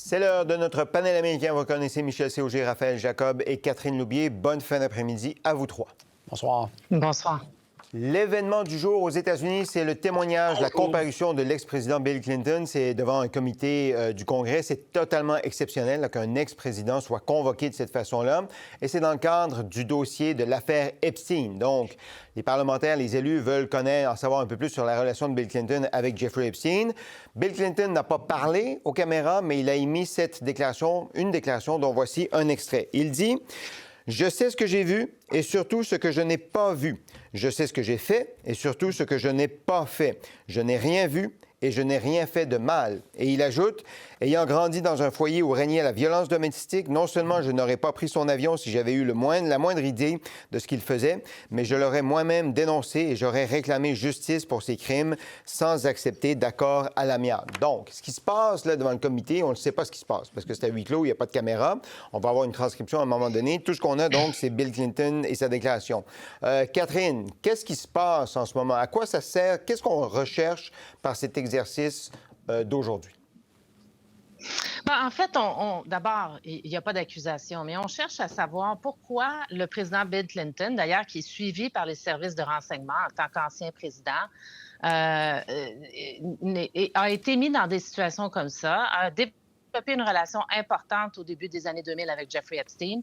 C'est l'heure de notre panel américain. Vous connaissez Michel Sauger, Raphaël Jacob et Catherine Loubier. Bonne fin d'après-midi à vous trois. Bonsoir. Bonsoir. L'événement du jour aux États-Unis, c'est le témoignage, la comparution de l'ex-président Bill Clinton. C'est devant un comité du Congrès. C'est totalement exceptionnel qu'un ex-président soit convoqué de cette façon-là. Et c'est dans le cadre du dossier de l'affaire Epstein. Donc, les parlementaires, les élus veulent en savoir un peu plus sur la relation de Bill Clinton avec Jeffrey Epstein. Bill Clinton n'a pas parlé aux caméras, mais il a émis une déclaration dont voici un extrait. Il dit... Je sais ce que j'ai vu et surtout ce que je n'ai pas vu. Je sais ce que j'ai fait et surtout ce que je n'ai pas fait. Je n'ai rien vu et je n'ai rien fait de mal. Et il ajoute, ayant grandi dans un foyer où régnait la violence domestique, non seulement je n'aurais pas pris son avion si j'avais eu la moindre idée de ce qu'il faisait, mais je l'aurais moi-même dénoncé et j'aurais réclamé justice pour ses crimes sans accepter d'accord à l'amiable. Donc, ce qui se passe là devant le comité, on ne sait pas ce qui se passe parce que c'est à huis clos, il n'y a pas de caméra. On va avoir une transcription à un moment donné. Tout ce qu'on a donc, c'est Bill Clinton et sa déclaration. Catherine, qu'est-ce qui se passe en ce moment? À quoi ça sert? Qu'est-ce qu'on recherche par cet exercice d'aujourd'hui? En fait, d'abord, il n'y a pas d'accusation, mais on cherche à savoir pourquoi le président Bill Clinton, d'ailleurs, qui est suivi par les services de renseignement en tant qu'ancien président, a été mis dans des situations comme ça, a développé une relation importante au début des années 2000 avec Jeffrey Epstein,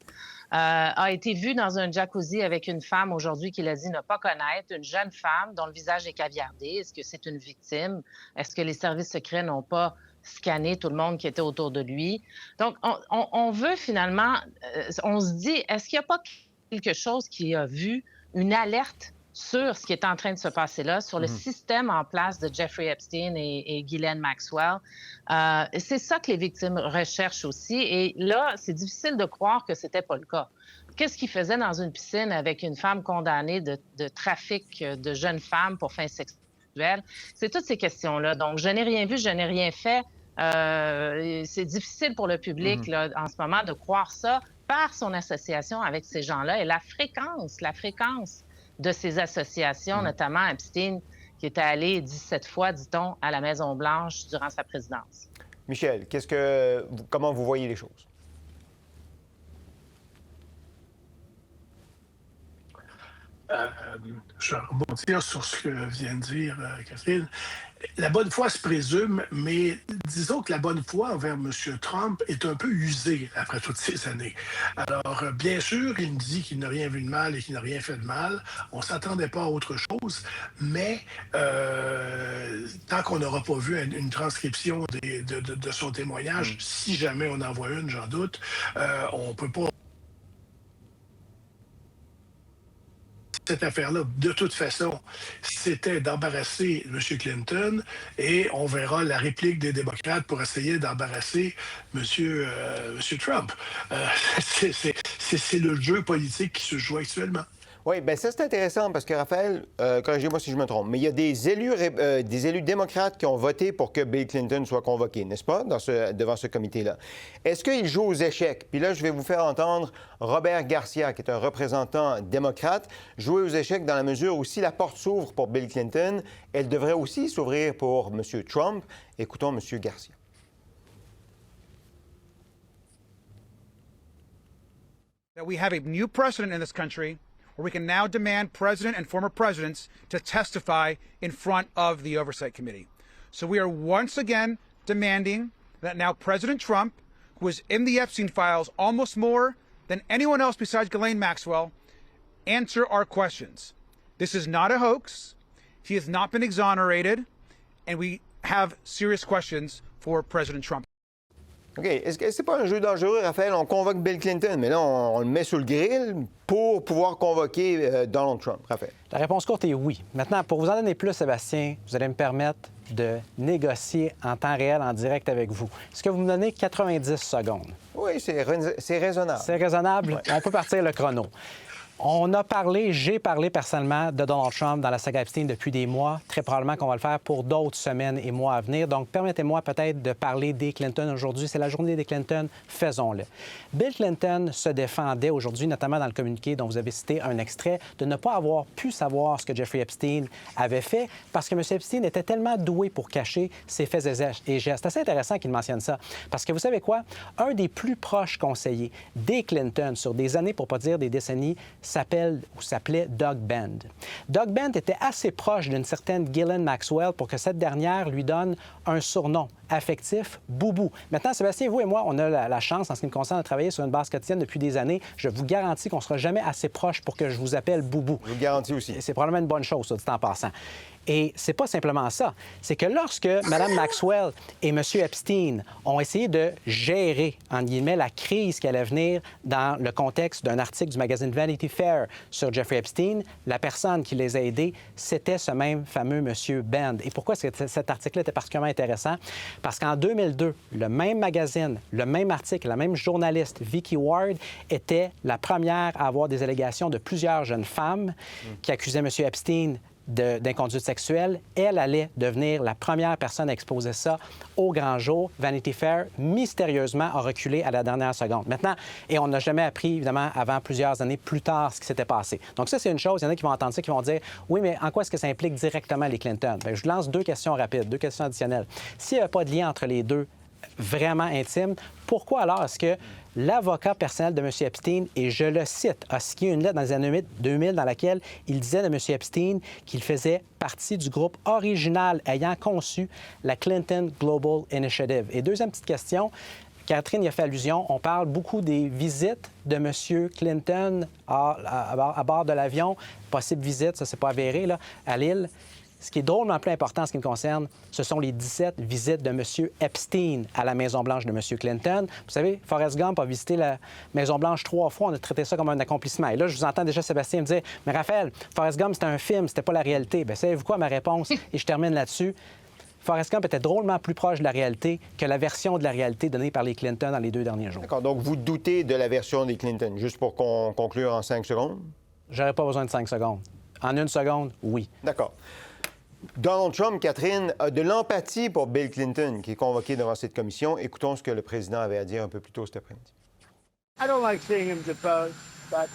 a été vu dans un jacuzzi avec une femme aujourd'hui qu'il a dit ne pas connaître, une jeune femme dont le visage est caviardé. Est-ce que c'est une victime? Est-ce que les services secrets n'ont pas scanner tout le monde qui était autour de lui. Donc, on veut finalement, on se dit, est-ce qu'il n'y a pas quelque chose qui a vu une alerte sur ce qui est en train de se passer là, sur le système en place de Jeffrey Epstein et Ghislaine Maxwell? C'est ça que les victimes recherchent aussi. Et là, c'est difficile de croire que c'était pas le cas. Qu'est-ce qu'il faisait dans une piscine avec une femme condamnée de trafic de jeunes femmes pour fin sexuelle? C'est toutes ces questions-là. Donc, je n'ai rien vu, je n'ai rien fait. C'est difficile pour le public là, en ce moment de croire ça par son association avec ces gens-là et la fréquence de ces associations, notamment Epstein, qui était allé 17 fois, dit-on, à la Maison-Blanche durant sa présidence. Michel, comment vous voyez les choses? Je vais rebondir sur ce que vient de dire Catherine. La bonne foi se présume, mais disons que la bonne foi envers M. Trump est un peu usée après toutes ces années. Alors, bien sûr, il dit qu'il n'a rien vu de mal et qu'il n'a rien fait de mal. On ne s'attendait pas à autre chose, mais tant qu'on n'aura pas vu une transcription de son témoignage, si jamais on en voit une, j'en doute, on ne peut pas... Cette affaire-là, de toute façon, c'était d'embarrasser M. Clinton et on verra la réplique des démocrates pour essayer d'embarrasser M. Trump. C'est le jeu politique qui se joue actuellement. Oui, bien ça, c'est intéressant parce que, Raphaël, corrigez-moi si je me trompe, mais il y a des élus démocrates qui ont voté pour que Bill Clinton soit convoqué, n'est-ce pas, devant ce comité-là. Est-ce qu'ils jouent aux échecs? Puis là, je vais vous faire entendre Robert Garcia, qui est un représentant démocrate, jouer aux échecs dans la mesure où si la porte s'ouvre pour Bill Clinton, elle devrait aussi s'ouvrir pour M. Trump. Écoutons M. Garcia. That we have a new precedent in this country where we can now demand president and former presidents to testify in front of the Oversight Committee. So we are once again demanding that now President Trump, who was in the Epstein files almost more than anyone else besides Ghislaine Maxwell, answer our questions. This is not a hoax. He has not been exonerated, and we have serious questions for President Trump. OK. Est-ce que c'est pas un jeu dangereux, Raphaël? On convoque Bill Clinton, mais là, on le met sous le grill pour pouvoir convoquer Donald Trump. Raphaël? La réponse courte est oui. Maintenant, pour vous en donner plus, Sébastien, vous allez me permettre de négocier en temps réel, en direct avec vous. Est-ce que vous me donnez 90 secondes? Oui, c'est raisonnable. C'est raisonnable? Ouais. On peut partir le chrono. J'ai parlé personnellement de Donald Trump dans la saga Epstein depuis des mois. Très probablement qu'on va le faire pour d'autres semaines et mois à venir. Donc, permettez-moi peut-être de parler des Clinton aujourd'hui. C'est la journée des Clinton, faisons-le. Bill Clinton se défendait aujourd'hui, notamment dans le communiqué dont vous avez cité un extrait, de ne pas avoir pu savoir ce que Jeffrey Epstein avait fait parce que M. Epstein était tellement doué pour cacher ses faits et gestes. C'est assez intéressant qu'il mentionne ça. Parce que vous savez quoi? Un des plus proches conseillers des Clinton sur des années, pour ne pas dire des décennies, s'appelait Doug Bend. Doug Bend était assez proche d'une certaine Ghislaine Maxwell pour que cette dernière lui donne un surnom affectif, Boubou. Maintenant, Sébastien, vous et moi, on a la chance, en ce qui me concerne, de travailler sur une base quotidienne depuis des années. Je vous garantis qu'on ne sera jamais assez proche pour que je vous appelle Boubou. Je vous le garantis aussi. C'est probablement une bonne chose, ça, dit en passant. Et c'est pas simplement ça. C'est que lorsque Mme Maxwell et M. Epstein ont essayé de gérer, en guillemets, la crise qui allait venir dans le contexte d'un article du magazine Vanity Fair sur Jeffrey Epstein, la personne qui les a aidés, c'était ce même fameux M. Bend. Et pourquoi cet article-là était particulièrement intéressant? Parce qu'en 2002, le même magazine, le même article, la même journaliste, Vicky Ward, était la première à avoir des allégations de plusieurs jeunes femmes qui accusaient M. Epstein d'inconduite sexuelle. Elle allait devenir la première personne à exposer ça au grand jour. Vanity Fair, mystérieusement, a reculé à la dernière seconde. Maintenant, et on n'a jamais appris, évidemment, avant plusieurs années plus tard, ce qui s'était passé. Donc ça, c'est une chose. Il y en a qui vont entendre ça, qui vont dire « Oui, mais en quoi est-ce que ça implique directement les Clinton? » Bien, je vous lance deux questions rapides, deux questions additionnelles. S'il n'y avait pas de lien entre les deux vraiment intime, pourquoi alors est-ce que l'avocat personnel de M. Epstein, et je le cite, a signé une lettre dans les années 2000 dans laquelle il disait de M. Epstein qu'il faisait partie du groupe original ayant conçu la Clinton Global Initiative? Et deuxième petite question, Catherine y a fait allusion, on parle beaucoup des visites de M. Clinton à bord de l'avion, possible visite, ça c'est pas avéré, là, à Lille. Ce qui est drôlement plus important en ce qui me concerne, ce sont les 17 visites de M. Epstein à la Maison-Blanche de M. Clinton. Vous savez, Forrest Gump a visité la Maison-Blanche 3 fois. On a traité ça comme un accomplissement. Et là, je vous entends déjà Sébastien me dire « Mais Raphaël, Forrest Gump, c'était un film, c'était pas la réalité. » Bien, savez-vous quoi, ma réponse? Et je termine là-dessus. Forrest Gump était drôlement plus proche de la réalité que la version de la réalité donnée par les Clinton dans les 2 derniers jours. D'accord. Donc, vous doutez de la version des Clinton, juste pour conclure en 5 secondes? J'aurais pas besoin de 5 secondes. En 1 seconde, oui. D'accord. Donald Trump, Catherine, a de l'empathie pour Bill Clinton, qui est convoqué devant cette commission. Écoutons ce que le président avait à dire un peu plus tôt cet après-midi. I don't like seeing him deposed, but,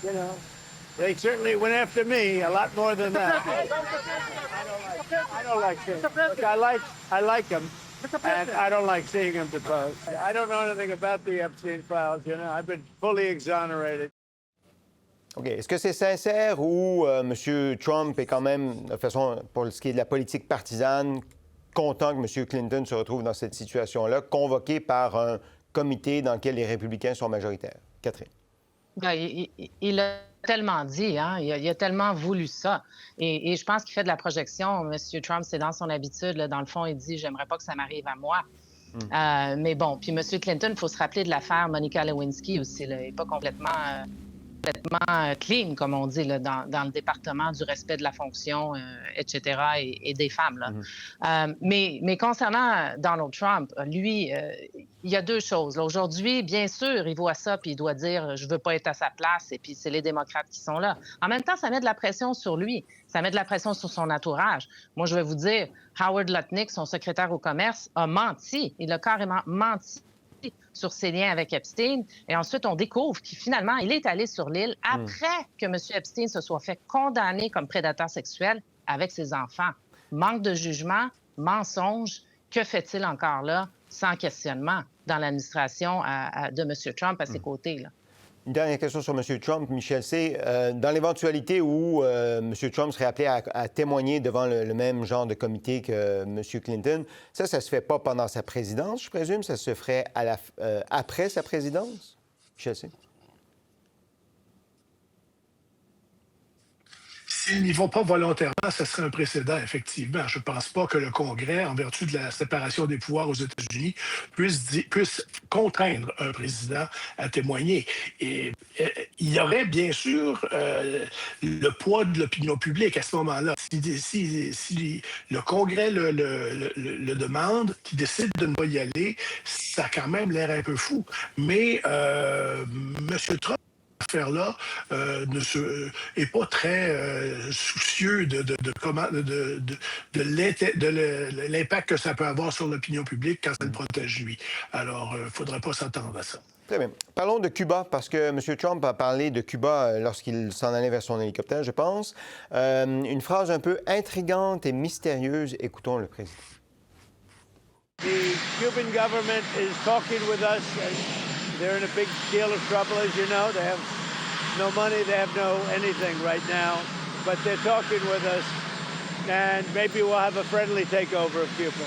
you know, they certainly went after me a lot more than that. I don't like seeing him. Look, I like him, and I don't like seeing him deposed. I don't know anything about the Epstein files, you know. I've been fully exonerated. OK. Est-ce que c'est sincère ou M. Trump est quand même, de toute façon, pour ce qui est de la politique partisane, content que M. Clinton se retrouve dans cette situation-là, convoqué par un comité dans lequel les républicains sont majoritaires? Catherine. Bien, il a tellement dit, hein? Il a tellement voulu ça. Et je pense qu'il fait de la projection. M. Trump, c'est dans son habitude. Là, dans le fond, il dit « J'aimerais pas que ça m'arrive à moi ». Mais bon, puis M. Clinton, il faut se rappeler de l'affaire Monica Lewinsky aussi. Là. Il n'est pas complètement clean, comme on dit, là, dans le département du respect de la fonction, etc., et des femmes. Là. Mais concernant Donald Trump, lui, il y a deux choses. Là. Aujourd'hui, bien sûr, il voit ça puis il doit dire « je veux pas être à sa place » et puis c'est les démocrates qui sont là. En même temps, ça met de la pression sur lui. Ça met de la pression sur son entourage. Moi, je vais vous dire, Howard Lutnick, son secrétaire au commerce, a menti. Il a carrément menti sur ses liens avec Epstein. Et ensuite, on découvre qu'il finalement, il est allé sur l'île après que M. Epstein se soit fait condamner comme prédateur sexuel avec ses enfants. Manque de jugement, mensonge. Que fait-il encore là, sans questionnement, dans l'administration de M. Trump à ses côtés? Là? Une dernière question sur M. Trump, Michel C. Dans l'éventualité où M. Trump serait appelé à témoigner devant le même genre de comité que M. Clinton, ça se fait pas pendant sa présidence, je présume? Ça se ferait après sa présidence? Michel C. S'ils n'y vont pas volontairement, ce serait un précédent, effectivement. Je ne pense pas que le Congrès, en vertu de la séparation des pouvoirs aux États-Unis, puisse contraindre un président à témoigner. Et il y aurait bien sûr le poids de l'opinion publique à ce moment-là. Si le Congrès le demande, qu'il décide de ne pas y aller, ça a quand même l'air un peu fou. Mais M. Trump affaire-là est pas très soucieux de l'impact que ça peut avoir sur l'opinion publique quand ça le protège lui. Alors, il ne faudrait pas s'attendre à ça. Très bien. Parlons de Cuba, parce que M. Trump a parlé de Cuba lorsqu'il s'en allait vers son hélicoptère, je pense. Une phrase un peu intrigante et mystérieuse. Écoutons le président. The Cuban government is talking with us. They're in a big deal of trouble, as you know. They have no money, they have no anything right now. But they're talking with us, and maybe we'll have a friendly takeover of Cuba.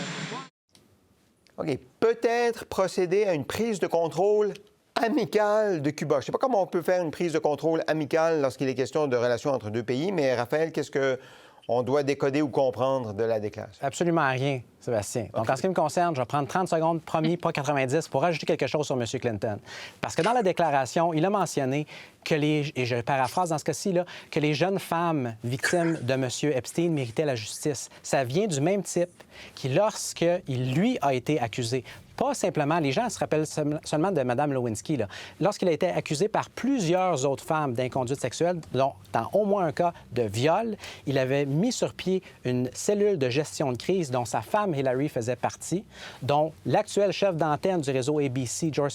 OK. Peut-être procéder à une prise de contrôle amicale de Cuba. Je ne sais pas comment on peut faire une prise de contrôle amicale lorsqu'il est question de relations entre deux pays, mais Raphaël, qu'est-ce qu'on doit décoder ou comprendre de la déclaration? Absolument rien, Sébastien. Donc, en ce qui me concerne, je vais prendre 30 secondes, promis, pas 90, pour ajouter quelque chose sur M. Clinton. Parce que dans la déclaration, il a mentionné que et je paraphrase dans ce cas-ci, là, que les jeunes femmes victimes de M. Epstein méritaient la justice. Ça vient du même type qui, lorsqu'il, lui, a été accusé, pas simplement, les gens se rappellent seulement de Mme Lewinsky, là. Lorsqu'il a été accusé par plusieurs autres femmes d'inconduite sexuelle, dont dans au moins un cas de viol, il avait mis sur pied une cellule de gestion de crise dont sa femme Hillary faisait partie, dont l'actuel chef d'antenne du réseau ABC, George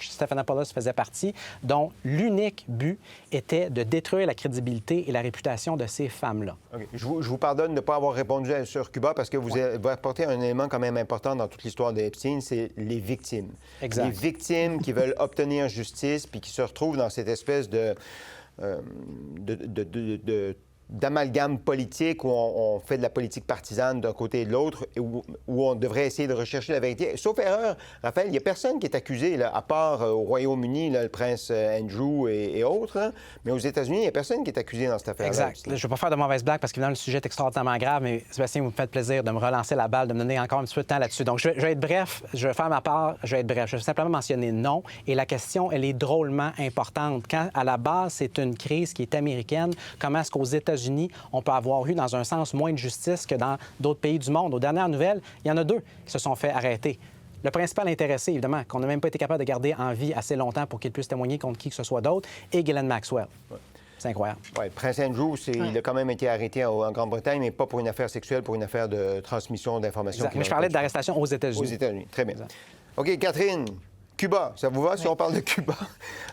Stephanopoulos, faisait partie, dont l'unique but était de détruire la crédibilité et la réputation de ces femmes-là. Okay. Je vous pardonne de ne pas avoir répondu sur Cuba parce que vous apportez un élément quand même important dans toute l'histoire d'Epstein, c'est les victimes. Exact. Les victimes qui veulent obtenir justice puis qui se retrouvent dans cette espèce d'amalgame politique où on fait de la politique partisane d'un côté et de l'autre, où on devrait essayer de rechercher la vérité. Sauf erreur, Raphaël, il n'y a personne qui est accusé, là, à part au Royaume-Uni, là, le prince Andrew et autres, hein, mais aux États-Unis, il n'y a personne qui est accusé dans cette affaire-là. Exact. Je ne vais pas faire de mauvaise blague parce qu'évidemment, le sujet est extraordinairement grave, mais Sébastien, vous me faites plaisir de me relancer la balle, de me donner encore un petit peu de temps là-dessus. Donc, je vais être bref, je vais faire ma part, je vais être bref. Je vais simplement mentionner non, et la question, elle est drôlement importante. Quand, à la base, c'est une crise qui est américaine, comment est-ce qu'aux États-Unis, on peut avoir eu, dans un sens, moins de justice que dans d'autres pays du monde? Aux dernières nouvelles, il y en a 2 qui se sont fait arrêter. Le principal intéressé, évidemment, qu'on n'a même pas été capable de garder en vie assez longtemps pour qu'il puisse témoigner contre qui que ce soit d'autre, et Ghislaine Maxwell. Ouais. C'est incroyable. Oui, Prince Andrew, il a quand même été arrêté en Grande-Bretagne, mais pas pour une affaire sexuelle, pour une affaire de transmission d'informations. Mais je parlais d'arrestation aux États-Unis. Aux États-Unis, très bien. Exact. OK, Catherine. Cuba, ça vous va si on parle de Cuba?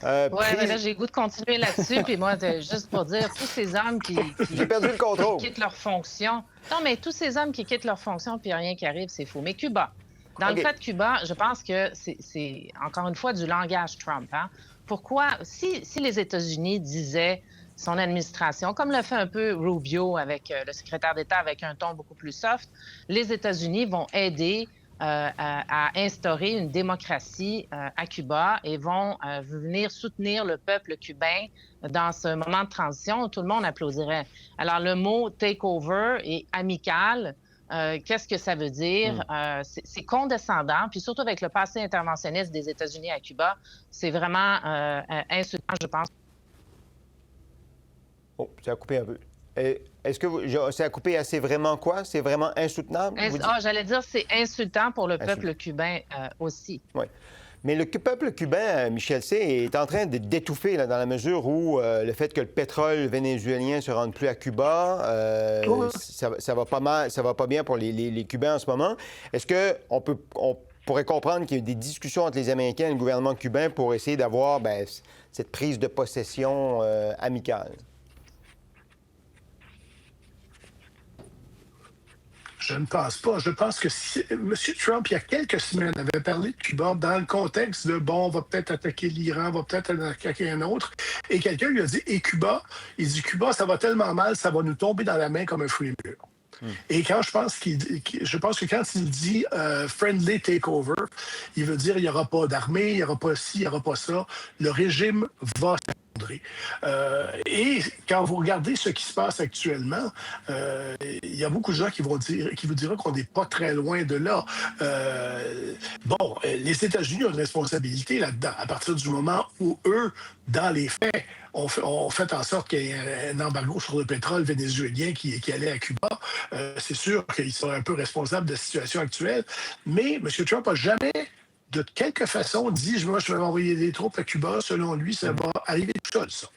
Oui, mais là, j'ai le goût de continuer là-dessus. Puis moi, juste pour dire, tous ces hommes qui j'ai perdu le contrôle. Qui quittent leur fonction. Non, mais tous ces hommes qui quittent leur fonction, puis rien qui arrive, c'est faux. Mais Cuba, dans le cas de Cuba, je pense que c'est encore une fois du langage Trump. Hein? Pourquoi, si les États-Unis disaient son administration, comme le fait un peu Rubio avec le secrétaire d'État avec un ton beaucoup plus soft, les États-Unis vont aider à instaurer une démocratie à Cuba et vont venir soutenir le peuple cubain dans ce moment de transition où tout le monde applaudirait. Alors, le mot « takeover » et « amical », qu'est-ce que ça veut dire? C'est condescendant, puis surtout avec le passé interventionniste des États-Unis à Cuba, c'est vraiment insultant, je pense. Oh, ça a coupé un peu. Est-ce que ça a coupé assez vraiment quoi? C'est vraiment insoutenable? J'allais dire c'est insultant pour le peuple cubain aussi. Oui. Mais le peuple cubain, Michel C., est en train d'étouffer dans la mesure où le fait que le pétrole vénézuélien ne se rende plus à Cuba, ça va pas mal, ça va pas bien pour les Cubains en ce moment. Est-ce qu'on pourrait comprendre qu'il y a des discussions entre les Américains et le gouvernement cubain pour essayer d'avoir cette prise de possession amicale? Je ne pense pas. Je pense que M. Trump, il y a quelques semaines, avait parlé de Cuba dans le contexte de, on va peut-être attaquer l'Iran, on va peut-être attaquer un autre. Et quelqu'un lui a dit, et Cuba? Il dit, Cuba, ça va tellement mal, ça va nous tomber dans la main comme un fruit mûr. Et quand je pense que quand il dit friendly takeover, il veut dire il n'y aura pas d'armée, il n'y aura pas ci, il n'y aura pas ça. Le régime va s'effondrer. Et quand vous regardez ce qui se passe actuellement, il y a beaucoup de gens qui vous diront qu'on n'est pas très loin de là. Les États-Unis ont une responsabilité là-dedans. À partir du moment où eux, dans les faits, on fait en sorte qu'il y ait un embargo sur le pétrole vénézuélien qui allait à Cuba. C'est sûr qu'ils sont un peu responsables de la situation actuelle, mais M. Trump n'a jamais de quelque façon, dit moi, je vais envoyer des troupes à Cuba. Selon lui, ça va arriver tout seul, ça.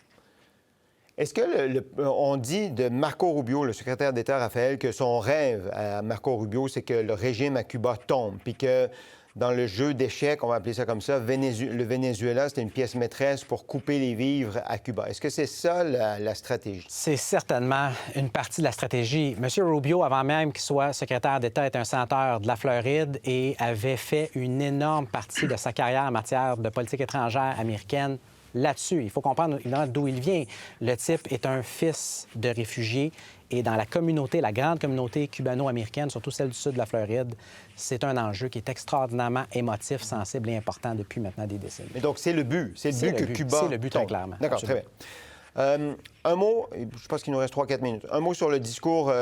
Est-ce que on dit de Marco Rubio, le secrétaire d'État Raphaël, que son rêve à Marco Rubio, c'est que le régime à Cuba tombe, puis que dans le jeu d'échecs, on va appeler ça comme ça, le Venezuela, c'était une pièce maîtresse pour couper les vivres à Cuba. Est-ce que c'est ça la stratégie? C'est certainement une partie de la stratégie. M. Rubio, avant même qu'il soit secrétaire d'État, est un sénateur de la Floride et avait fait une énorme partie de sa carrière en matière de politique étrangère américaine là-dessus. Il faut comprendre évidemment d'où il vient. Le type est un fils de réfugié et dans la communauté, la grande communauté cubano-américaine, surtout celle du sud de la Floride, c'est un enjeu qui est extraordinairement émotif, sensible et important depuis maintenant des décennies. Mais donc, c'est le but. C'est le but que Cuba C'est le but, très tombe. clairement. D'accord, Absolument. très bien. Un mot, je pense qu'il nous reste 3-4 minutes. Un mot sur le discours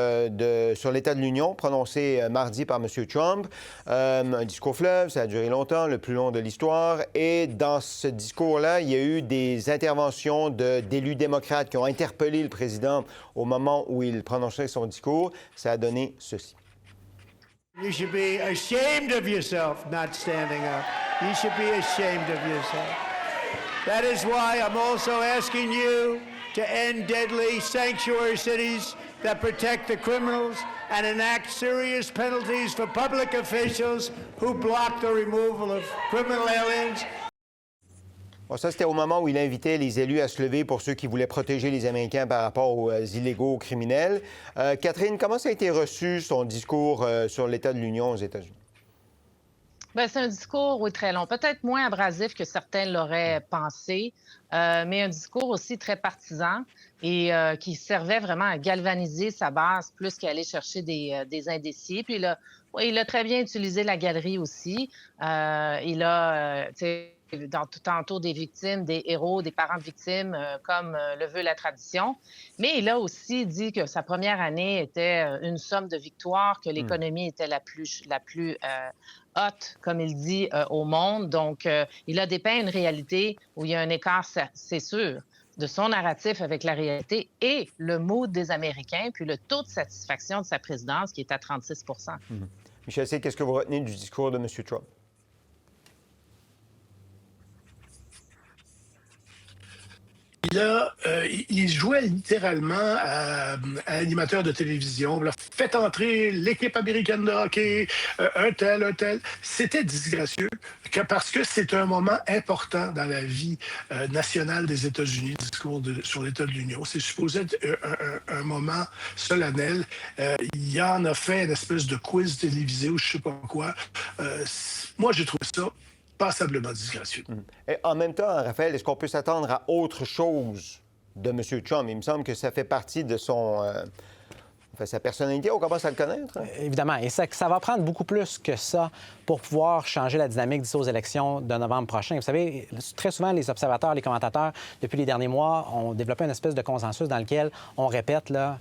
sur l'État de l'Union prononcé mardi par M. Trump. Un discours fleuve, ça a duré longtemps, le plus long de l'histoire. Et dans ce discours-là, il y a eu des interventions d'élus démocrates qui ont interpellé le président au moment où il prononçait son discours. Ça a donné ceci. You should be ashamed of yourself not standing up. You should be ashamed of yourself. That is why I'm also asking you to end deadly sanctuary cities that protect the criminals and enact serious penalties for public officials who block the removal of criminal aliens. Bon, ça, c'était au moment où il invitait les élus à se lever pour ceux qui voulaient protéger les Américains par rapport aux illégaux criminels. Catherine, comment ça a été reçu, son discours sur l'État de l'Union aux États-Unis? Bien, c'est un discours, oui, très long. Peut-être moins abrasif que certains l'auraient pensé, mais un discours aussi très partisan et qui servait vraiment à galvaniser sa base plus qu'à aller chercher des indécis. Puis il a très bien utilisé la galerie aussi. Il a, tantôt des victimes, des héros, des parents de victimes, comme le veut la tradition. Mais il a aussi dit que sa première année était une somme de victoires, que l'économie était la plus haute, comme il dit, au monde. Donc, il a dépeint une réalité où il y a un écart, c'est sûr, de son narratif avec la réalité et le mood des Américains, puis le taux de satisfaction de sa présidence qui est à 36 Michel C., qu'est-ce que vous retenez du discours de M. Trump? Il jouait littéralement à l'animateur de télévision. Là, faites entrer l'équipe américaine de hockey, un tel. C'était disgracieux parce que c'est un moment important dans la vie nationale des États-Unis, le discours sur l'État de l'Union. C'est supposé être un moment solennel. Il en a fait une espèce de quiz télévisé ou je ne sais pas quoi. Moi, j'ai trouvé ça passablement disgracieux. Et en même temps, Raphaël, est-ce qu'on peut s'attendre à autre chose de M. Trump? Il me semble que ça fait partie de sa personnalité. On commence à le connaître. Hein? Évidemment. Et ça va prendre beaucoup plus que ça pour pouvoir changer la dynamique d'ici aux élections de novembre prochain. Vous savez, très souvent, les observateurs, les commentateurs, depuis les derniers mois, ont développé une espèce de consensus dans lequel on répète, là,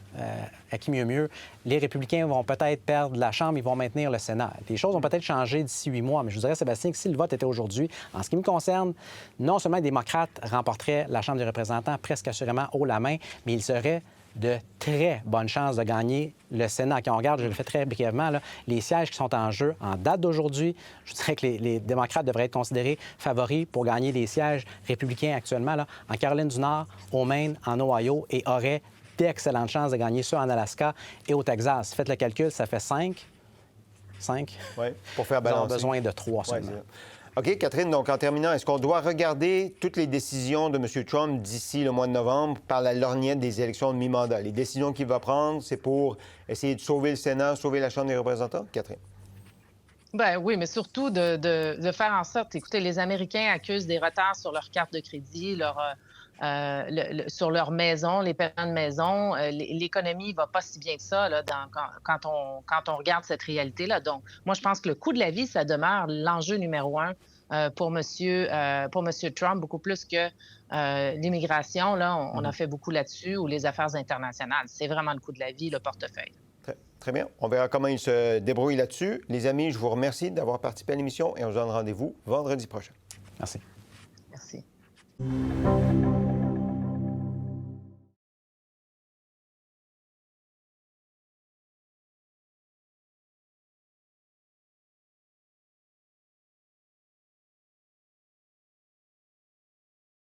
à qui mieux, les républicains vont peut-être perdre la Chambre, ils vont maintenir le Sénat. Les choses vont peut-être changer d'ici 8 mois, mais je vous dirais, Sébastien, que si le vote était aujourd'hui, en ce qui me concerne, non seulement les démocrates remporteraient la Chambre des représentants presque assurément haut la main, mais ils seraient de très bonnes chances de gagner le Sénat. Quand on regarde, je le fais très brièvement, là, les sièges qui sont en jeu en date d'aujourd'hui, je dirais que les démocrates devraient être considérés favoris pour gagner les sièges républicains actuellement là, en Caroline du Nord, au Maine, en Ohio et auraient d'excellentes chances de gagner ceux en Alaska et au Texas. Faites le calcul, ça fait 5. Oui, pour faire balancer. Ils ont besoin de 3 seulement. Ouais, OK, Catherine, donc en terminant, est-ce qu'on doit regarder toutes les décisions de M. Trump d'ici le mois de novembre par la lorgnette des élections de mi-mandat? Les décisions qu'il va prendre, c'est pour essayer de sauver le Sénat, sauver la Chambre des représentants? Catherine? Ben oui, mais surtout de faire en sorte, écoutez, les Américains accusent des retards sur leur carte de crédit, sur leur maison, les paiements de maison. L'économie ne va pas si bien que ça là, quand on regarde cette réalité-là. Donc, moi, je pense que le coût de la vie, ça demeure l'enjeu numéro 1 pour Monsieur Trump, beaucoup plus que l'immigration. Là, on a fait beaucoup là-dessus, ou les affaires internationales. C'est vraiment le coût de la vie, le portefeuille. Très bien. On verra comment il se débrouille là-dessus. Les amis, je vous remercie d'avoir participé à l'émission et on se donne rendez-vous vendredi prochain. Merci. Merci.